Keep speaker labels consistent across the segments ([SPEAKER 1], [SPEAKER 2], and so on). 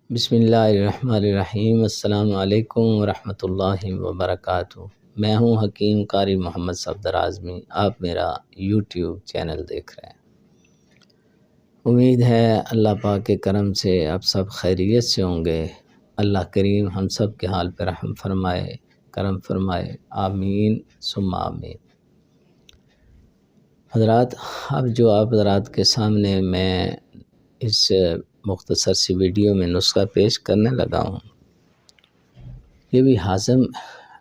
[SPEAKER 1] بسم اللہ الرحمن الرحیم۔ السلام علیکم ورحمۃ اللہ وبرکاتہ۔ میں ہوں حکیم قاری محمد صفدر اعظمی۔ آپ میرا یوٹیوب چینل دیکھ رہے ہیں۔ امید ہے اللہ پاک کے کرم سے آپ سب خیریت سے ہوں گے۔ اللہ کریم ہم سب کے حال پر رحم فرمائے، کرم فرمائے، آمین ثم آمین۔ حضرات، اب جو آپ حضرات کے سامنے میں اس مختصر سی ویڈیو میں نسخہ پیش کرنے لگا ہوں، یہ بھی ہاضم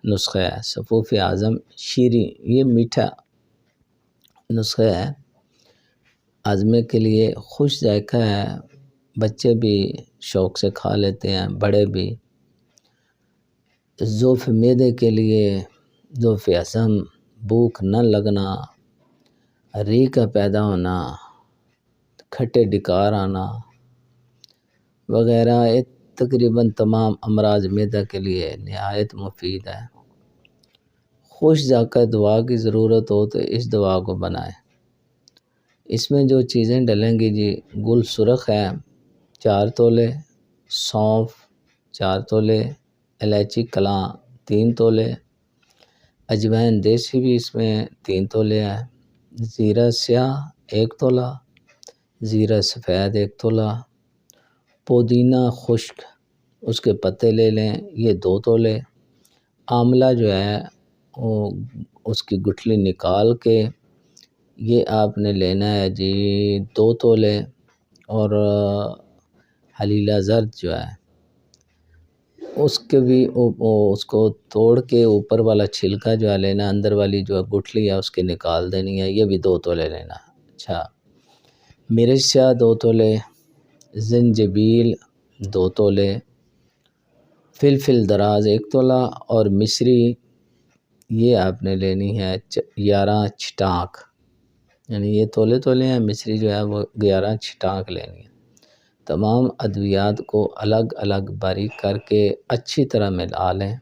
[SPEAKER 1] نسخہ ہے، صفوف اعظم شیریں، یہ میٹھا نسخہ ہے، ہاضمے کے لیے خوش ذائقہ ہے، بچے بھی شوق سے کھا لیتے ہیں، بڑے بھی۔ ضعف معدے کے لیے، ضعف ہضم، بھوک نہ لگنا، ریح کا پیدا ہونا، کھٹے ڈکار آنا وغیرہ، تقریباً تمام امراض معدہ کے لیے نہایت مفید ہے۔ خوش ذائقہ دوا کی ضرورت ہو تو اس دوا کو بنائیں۔ اس میں جو چیزیں ڈلیں گی جی، گل سرخ ہے 4 تولے، سونف 4 تولے، الائچی کلاں 3 تولے، اجوائن دیسی بھی اس میں 3 تولے ہے، زیرہ سیاہ 1 تولہ، زیرہ سفید 1 تولہ، پودینہ خشک اس کے پتے لے لیں، یہ 2 تولے، آملہ جو ہے وہ اس کی گٹھلی نکال کے یہ آپ نے لینا ہے جی 2 تولے، اور حلیلہ زرد جو ہے اس کے بھی اس کو توڑ کے اوپر والا چھلکا جو ہے لینا، اندر والی جو گٹھلی ہے اس کی نکال دینی ہے، یہ بھی 2 تولے لینا۔ اچھا، مرچ سیاہ 2 تولے، زنجبیل 2 تولے، فلفل دراز 1 تولہ، اور مصری یہ آپ نے لینی ہے 11 چھٹانک، یعنی یہ تولے ہیں، مصری جو ہے وہ 11 چھٹانک لینی ہے۔ تمام ادویات کو الگ الگ باریک کر کے اچھی طرح ملا لیں۔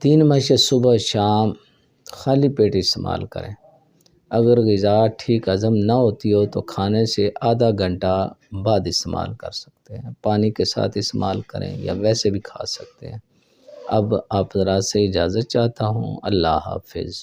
[SPEAKER 1] 3 مشق صبح شام خالی پیٹ استعمال کریں۔ اگر غذا ٹھیک ہضم نہ ہوتی ہو تو کھانے سے آدھا گھنٹہ بعد استعمال کر سکتے ہیں، پانی کے ساتھ استعمال کریں یا ویسے بھی کھا سکتے ہیں۔ اب آپ حضرات سے اجازت چاہتا ہوں، اللہ حافظ۔